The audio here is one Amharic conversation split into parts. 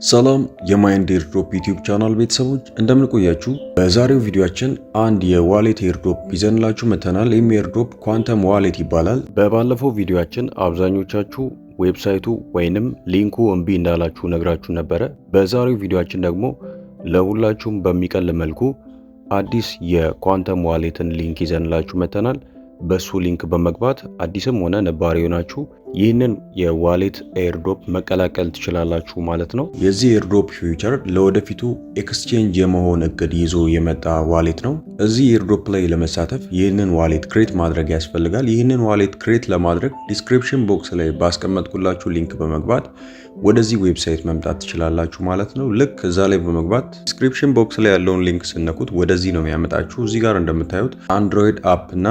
ሰላም የማይንድ ኤርድሮፕ ዩቲዩብ ቻናል ቤተሰቦች እንደምን ቆያችሁ? በዛሬው ቪዲዮአችን አንድ የዋሌት ኤርድሮፕ ይዘንላችሁ መተናል። ይህም ኤርድሮፕ ኳንተም ዋሌት ይባላል። በባለፈው ቪዲዮአችን አብዛኞቻችሁ ዌብሳይቱ ወይንም ሊንኩ እምቢ እንዳላችሁ ነግራችሁ ነበረ። በዛሬው ቪዲዮአችን ደግሞ ለሁላችሁም በሚቀል መልኩ አዲስ የኳንተም ዋሌትን ሊንክ ይዘንላችሁ መተናል። በሱ ሊንክ በመግባት አዲስም ሆነ ነባሪ ሆናችሁ ይህንን የዋሌት ኤርድሮፕ መቀላቀል ትችላላችሁ ማለት ነው። የዚህ ኤርድሮፕ ፊውቸር ለወደፊቱ ኤክስቼንጅ የመሆን እቅድ ይዞ የመጣ ዋሌት ነው። እዚህ ኤርድሮፕ ላይ ለመሳተፍ ይህንን ዋሌት ክሬት ማድረግ ያስፈልጋል። ይህንን ዋሌት ክሬት ለማድረግ ዲስክሪፕሽን ቦክስ ላይ ባስቀመጥኩላችሁ ሊንክ በመግባት ወደዚህ ዌብሳይት መምጣት ትችላላችሁ ማለት ነው። ልክ እዛ ላይ በመግባት ዲስክሪፕሽን ቦክስ ላይ ያለውን ሊንክ ስነኩት ወደዚህ ነው የሚያመጣችሁ። እዚህ ጋር እንደምታዩት አንድሮይድ አፕ እና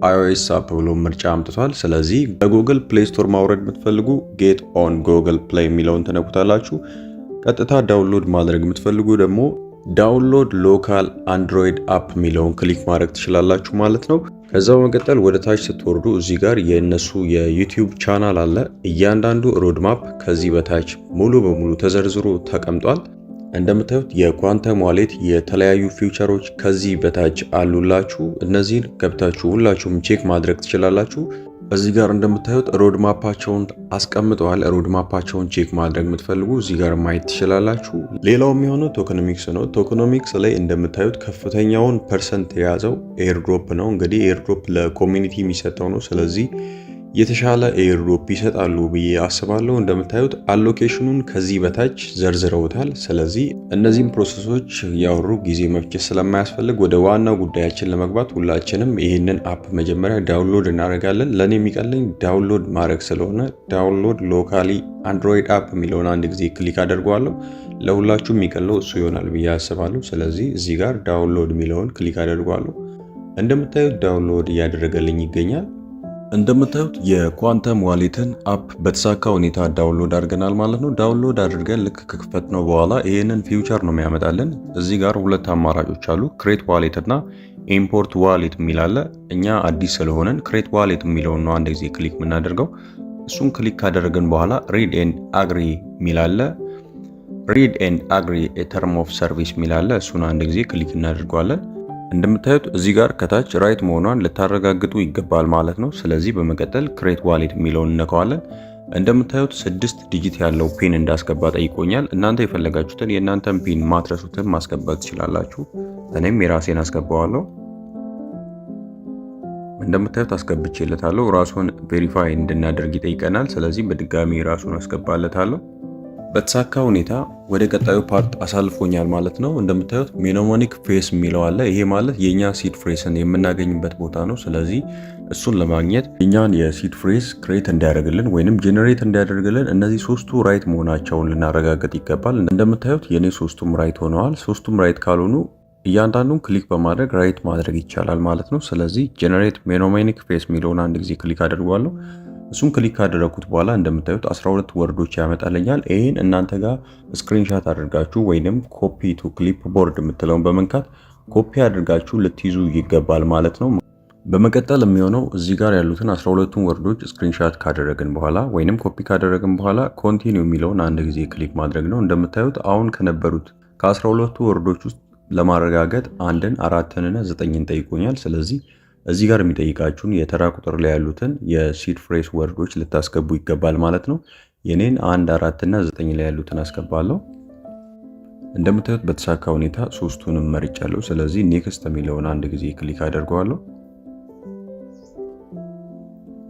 iOS አፕ ብሎ ምርጫ አምጥቷል። ስለዚህ በጉግል ፕሌይ ስቶር ማውረድ የምትፈልጉ ጌት ኦን ጉግል ፕሌይ የሚለውን ተነኩታላችሁ። ቀጥታ ዳውንሎድ ማድረግ የምትፈልጉ ደግሞ ዳውንሎድ ሎካል አንድሮይድ አፕ የሚለውን ክሊክ ማድረግ ትችላላችሁ ማለት ነው። ከዛ በመቀጠል ወደ ታች ስትወርዱ እዚህ ጋር የእነሱ የዩቲዩብ ቻናል አለ። እያንዳንዱ ሮድማፕ ከዚህ በታች ሙሉ በሙሉ ተዘርዝሮ ተቀምጧል። እንደምታዩት የኳንተም ዋሌት የተለያዩ ፊውቸሮች ከዚህ በታች አሉላችሁ። እነዚህን ገብታችሁ ሁላችሁም ቼክ ማድረግ ትችላላችሁ። እዚህ ጋር እንደምታዩት ሮድማፓቸውን አስቀምጠዋል። ሮድማፓቸውን ቼክ ማድረግ የምትፈልጉ እዚህ ጋር ማየት ትችላላችሁ። ሌላው የሚሆነው ቶከኖሚክስ ነው። ቶከኖሚክስ ላይ እንደምታዩት ከፍተኛውን ፐርሰንት የያዘው ኤርድሮፕ ነው። እንግዲህ ኤርድሮፕ ለኮሚኒቲ የሚሰጠው ነው። ስለዚህ የተሻለ ኤርድሮፕ ይሰጣሉ ብዬ አስባለሁ። እንደምታዩት አሎኬሽኑን ከዚህ በታች ዘርዝረውታል። ስለዚህ እነዚህም ፕሮሰሶች ያወሩ ጊዜ መፍጀት ስለማያስፈልግ ወደ ዋናው ጉዳያችን ለመግባት ሁላችንም ይህንን አፕ መጀመሪያ ዳውንሎድ እናደርጋለን። ለእኔ የሚቀለኝ ዳውንሎድ ማድረግ ስለሆነ ዳውንሎድ ሎካሊ አንድሮይድ አፕ የሚለውን አንድ ጊዜ ክሊክ አደርገዋለሁ። ለሁላችሁ የሚቀለው እሱ ይሆናል ብዬ አስባለሁ። ስለዚህ እዚህ ጋር ዳውንሎድ የሚለውን ክሊክ አደርገዋለሁ። እንደምታዩት ዳውንሎድ እያደረገልኝ ይገኛል። እንደምታዩት የኳንተም ዋሌትን አፕ በተሳካ ሁኔታ ዳውንሎድ አድርገናል ማለት ነው። ዳውንሎድ አድርገን ልክ ከክፈት ነው በኋላ ይህንን ፊውቸር ነው የሚያመጣልን። እዚህ ጋር ሁለት አማራጮች አሉ፣ ክሬት ዋሌት እና ኢምፖርት ዋሌት የሚል አለ። እኛ አዲስ ስለሆነን ክሬት ዋሌት የሚለውን ነው አንድ ጊዜ ክሊክ የምናደርገው። እሱን ክሊክ ካደረግን በኋላ ሪድ ኤንድ አግሪ የሚል አለ። ሪድ ኤንድ አግሪ ተርም ኦፍ ሰርቪስ የሚል አለ። እሱን አንድ ጊዜ ክሊክ እናደርገዋለን። እንደምታዩት እዚህ ጋር ከታች ራይት መሆኗን ልታረጋግጡ ይገባል ማለት ነው። ስለዚህ በመቀጠል ክሬት ዋሌት የሚለውን እነካዋለን። እንደምታዩት 6 ዲጂት ያለው ፒን እንዳስገባ ጠይቆኛል። እናንተ የፈለጋችሁትን የእናንተን ፒን ማትረሱትን ማስገባት ትችላላችሁ። እኔም የራሴን አስገባዋለሁ። እንደምታዩት አስገብቼለታለሁ። ራሱን ቬሪፋይ እንድናደርግ ይጠይቀናል። ስለዚህ በድጋሚ ራሱን አስገባለታለሁ። በተሳካ ሁኔታ ወደ ቀጣዩ ፓርት አሳልፎኛል ማለት ነው። እንደምታዩት ሜኖሞኒክ ፌስ የሚለው አለ። ይሄ ማለት የኛ ሲድ ፍሬስን የምናገኝበት ቦታ ነው። ስለዚህ እሱን ለማግኘት እኛን የሲድ ፍሬስ ክሬት እንዲያደርግልን ወይንም ጄኔሬት እንዲያደርግልን እነዚህ ሶስቱ ራይት መሆናቸውን ልናረጋግጥ ይገባል። እንደምታዩት የኔ ሶስቱም ራይት ሆነዋል። ሶስቱም ራይት ካልሆኑ እያንዳንዱን ክሊክ በማድረግ ራይት ማድረግ ይቻላል ማለት ነው። ስለዚህ ጄኔሬት ሜኖሞኒክ ፌስ የሚለውን አንድ ጊዜ ክሊክ አድርጓለሁ። እሱን ክሊክ ካደረኩት በኋላ እንደምታዩት 12 ወርዶች ያመጣልኛል። ይህን እናንተ ጋር ስክሪንሻት አድርጋችሁ ወይንም ኮፒ ቱ ክሊፕ ቦርድ የምትለውን በመንካት ኮፒ አድርጋችሁ ልትይዙ ይገባል ማለት ነው። በመቀጠል የሚሆነው እዚህ ጋር ያሉትን 12ቱን ወርዶች ስክሪንሻት ካደረግን በኋላ ወይንም ኮፒ ካደረግን በኋላ ኮንቲኒው የሚለውን አንድ ጊዜ ክሊክ ማድረግ ነው። እንደምታዩት አሁን ከነበሩት ከ12ቱ ወርዶች ውስጥ ለማረጋገጥ አንድን፣ አራትንና 9ን ጠይቆኛል። ስለዚህ እዚህ ጋር የሚጠይቃችሁን የተራ ቁጥር ላይ ያሉትን የሲድ ፍሬስ ወርዶች ልታስገቡ ይገባል ማለት ነው። የኔን 1፣ 4 እና 9 ላይ ያሉትን አስገባለሁ። እንደምታዩት በተሳካ ሁኔታ ሶስቱንም መርጫለሁ። ስለዚህ ኔክስት የሚለውን አንድ ጊዜ ክሊክ አደርገዋለሁ።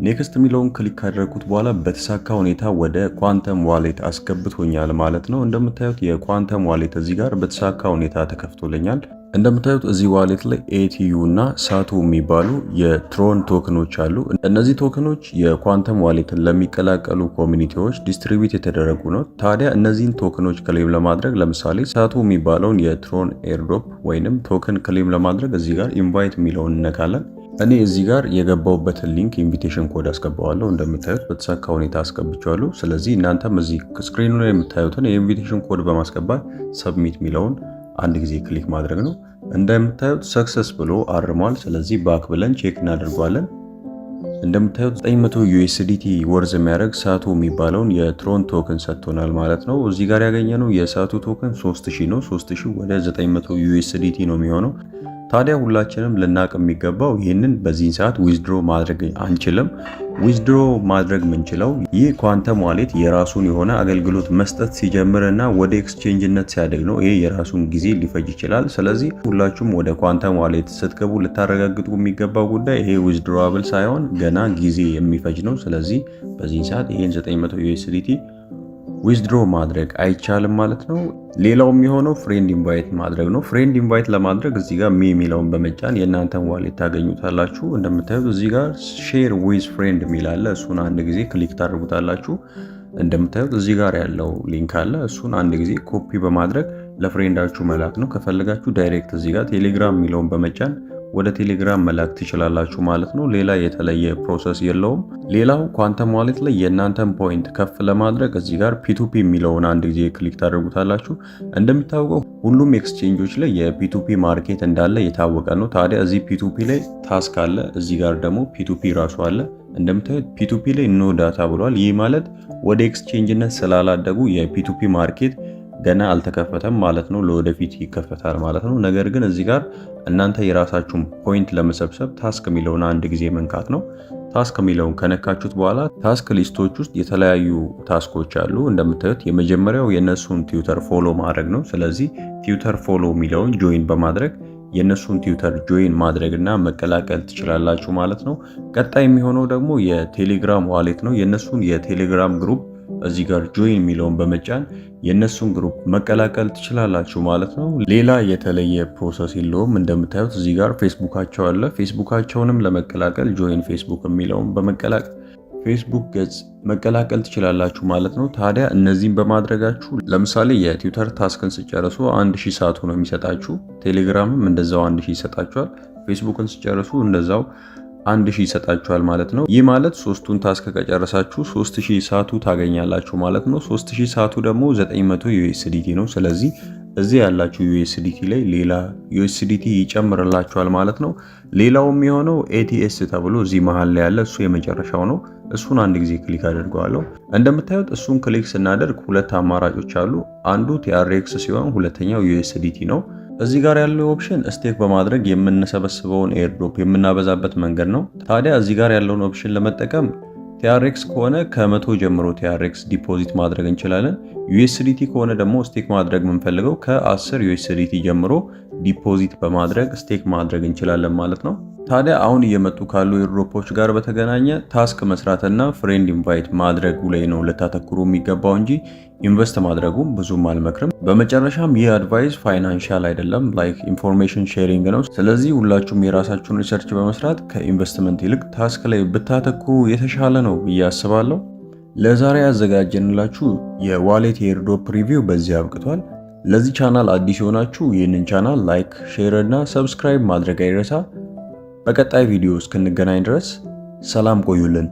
ኔክስት የሚለውን ክሊክ ካደረኩት በኋላ በተሳካ ሁኔታ ወደ ኳንተም ዋሌት አስገብቶኛል ማለት ነው። እንደምታዩት የኳንተም ዋሌት እዚህ ጋር በተሳካ ሁኔታ ተከፍቶልኛል። እንደምታዩት እዚህ ዋሌት ላይ ኤቲዩ እና ሳቱ የሚባሉ የትሮን ቶክኖች አሉ። እነዚህ ቶክኖች የኳንተም ዋሌትን ለሚቀላቀሉ ኮሚኒቲዎች ዲስትሪቢዩት የተደረጉ ነው። ታዲያ እነዚህን ቶክኖች ክሌም ለማድረግ ለምሳሌ ሳቱ የሚባለውን የትሮን ኤርድሮፕ ወይንም ቶክን ክሌም ለማድረግ እዚህ ጋር ኢንቫይት የሚለውን እነካለን። እኔ እዚህ ጋር የገባውበትን ሊንክ ኢንቪቴሽን ኮድ አስገባዋለሁ። እንደምታዩት በተሳካ ሁኔታ አስገብቻለሁ። ስለዚህ እናንተም እዚህ ስክሪኑ ላይ የምታዩትን የኢንቪቴሽን ኮድ በማስገባት ሰብሚት የሚለውን አንድ ጊዜ ክሊክ ማድረግ ነው። እንደምታዩት ሰክሰስ ብሎ አርሟል። ስለዚህ ባክ ብለን ቼክ እናደርገዋለን። እንደምታዩት 900 USDT ወርዝ የሚያደርግ ሳቱ የሚባለውን የትሮን ቶክን ሰጥቶናል ማለት ነው። እዚህ ጋር ያገኘነው የሳቱ ቶክን 3000 ነው። 3000 ወደ 900 USDT ነው የሚሆነው። ታዲያ ሁላችንም ልናቅ የሚገባው ይህንን በዚህን ሰዓት ዊዝድሮ ማድረግ አንችልም። ዊዝድሮ ማድረግ ምንችለው ይህ ኳንተም ዋሌት የራሱን የሆነ አገልግሎት መስጠት ሲጀምር እና ወደ ኤክስቼንጅነት ሲያደግ ነው። ይህ የራሱን ጊዜ ሊፈጅ ይችላል። ስለዚህ ሁላችሁም ወደ ኳንተም ዋሌት ስትገቡ ልታረጋግጡ የሚገባው ጉዳይ ይሄ ዊዝድሮዋብል ሳይሆን ገና ጊዜ የሚፈጅ ነው። ስለዚህ በዚህን ሰዓት ይሄን 900 USDT ዊዝድሮ ማድረግ አይቻልም ማለት ነው። ሌላው የሚሆነው ፍሬንድ ኢንቫይት ማድረግ ነው። ፍሬንድ ኢንቫይት ለማድረግ እዚህ ጋር የሚለውን በመጫን የእናንተን ዋሌት ታገኙታላችሁ። እንደምታዩት እዚህ ጋር ሼር ዊዝ ፍሬንድ የሚል አለ። እሱን አንድ ጊዜ ክሊክ ታደርጉታላችሁ። እንደምታዩት እዚህ ጋር ያለው ሊንክ አለ። እሱን አንድ ጊዜ ኮፒ በማድረግ ለፍሬንዳችሁ መላክ ነው። ከፈለጋችሁ ዳይሬክት እዚህ ጋር ቴሌግራም የሚለውን በመጫን ወደ ቴሌግራም መላክ ትችላላችሁ ማለት ነው። ሌላ የተለየ ፕሮሰስ የለውም። ሌላው ኳንተም ዋሌት ላይ የእናንተን ፖይንት ከፍ ለማድረግ እዚህ ጋር ፒቱፒ የሚለውን አንድ ጊዜ ክሊክ ታደርጉታላችሁ። እንደሚታወቀው ሁሉም ኤክስቼንጆች ላይ የፒቱፒ ማርኬት እንዳለ የታወቀ ነው። ታዲያ እዚህ ፒቱፒ ላይ ታስክ አለ፣ እዚህ ጋር ደግሞ ፒቱፒ ራሱ አለ። እንደምታዩት ፒቱፒ ላይ ኖ ዳታ ብሏል። ይህ ማለት ወደ ኤክስቼንጅነት ስላላደጉ የፒቱፒ ማርኬት ገና አልተከፈተም ማለት ነው። ለወደፊት ይከፈታል ማለት ነው። ነገር ግን እዚህ ጋር እናንተ የራሳችሁን ፖይንት ለመሰብሰብ ታስክ የሚለውን አንድ ጊዜ መንካት ነው። ታስክ የሚለውን ከነካችሁት በኋላ ታስክ ሊስቶች ውስጥ የተለያዩ ታስኮች አሉ። እንደምታዩት የመጀመሪያው የነሱን ቲዩተር ፎሎ ማድረግ ነው። ስለዚህ ቲዩተር ፎሎ የሚለውን ጆይን በማድረግ የነሱን ቲዩተር ጆይን ማድረግና መቀላቀል ትችላላችሁ ማለት ነው። ቀጣይ የሚሆነው ደግሞ የቴሌግራም ዋሌት ነው። የነሱን የቴሌግራም ግሩፕ እዚህ ጋር ጆይን የሚለውን በመጫን የነሱን ግሩፕ መቀላቀል ትችላላችሁ ማለት ነው። ሌላ የተለየ ፕሮሰስ የለውም። እንደምታዩት እዚህ ጋር ፌስቡካቸው አለ። ፌስቡካቸውንም ለመቀላቀል ጆይን ፌስቡክ የሚለውን በመቀላቀል ፌስቡክ ገጽ መቀላቀል ትችላላችሁ ማለት ነው። ታዲያ እነዚህን በማድረጋችሁ ለምሳሌ የትዊተር ታስክን ስጨርሱ 1000 ሰዓቱ ነው የሚሰጣችሁ። ቴሌግራምም እንደዛው 1000 ይሰጣችኋል። ፌስቡክን ስጨርሱ እንደዛው 1000 ይሰጣችኋል ማለት ነው። ይህ ማለት ሶስቱን ታስክ ከጨረሳችሁ 3000 ሰዓቱ ታገኛላችሁ ማለት ነው። 3000 ሰዓቱ ደግሞ 900 USDT ነው። ስለዚህ እዚህ ያላችሁ USDT ላይ ሌላ USDT ይጨምርላችኋል ማለት ነው። ሌላው የሚሆነው ATS ተብሎ እዚህ መሃል ላይ ያለ እሱ የመጨረሻው ነው። እሱን አንድ ጊዜ ክሊክ አድርገዋለሁ። እንደምታዩት እሱን ክሊክ ስናደርግ ሁለት አማራጮች አሉ። አንዱ TRX ሲሆን ሁለተኛው USDT ነው። እዚህ ጋር ያለው ኦፕሽን ስቴክ በማድረግ የምንሰበስበውን ኤርድሮፕ የምናበዛበት መንገድ ነው። ታዲያ እዚህ ጋር ያለውን ኦፕሽን ለመጠቀም TRX ከሆነ ከ100 ጀምሮ TRX ዲፖዚት ማድረግ እንችላለን። USDT ከሆነ ደግሞ ስቴክ ማድረግ የምንፈልገው ከ10 USDT ጀምሮ ዲፖዚት በማድረግ ስቴክ ማድረግ እንችላለን ማለት ነው። ታዲያ አሁን እየመጡ ካሉ ኤርድሮፖች ጋር በተገናኘ ታስክ መስራትና ፍሬንድ ኢንቫይት ማድረጉ ላይ ነው ልታተኩሩ የሚገባው እንጂ ኢንቨስት ማድረጉም ብዙም አልመክርም። በመጨረሻም ይህ አድቫይስ ፋይናንሻል አይደለም፣ ላይክ ኢንፎርሜሽን ሼሪንግ ነው። ስለዚህ ሁላችሁም የራሳችሁን ሪሰርች በመስራት ከኢንቨስትመንት ይልቅ ታስክ ላይ ብታተኩሩ የተሻለ ነው ብዬ አስባለሁ። ለዛሬ ያዘጋጀንላችሁ የዋሌት ኤርድሮፕ ሪቪው በዚህ አብቅቷል። ለዚህ ቻናል አዲስ የሆናችሁ ይህንን ቻናል ላይክ፣ ሼር እና ሰብስክራይብ ማድረግ አይረሳ። በቀጣይ ቪዲዮ እስክንገናኝ ድረስ ሰላም ቆዩልን።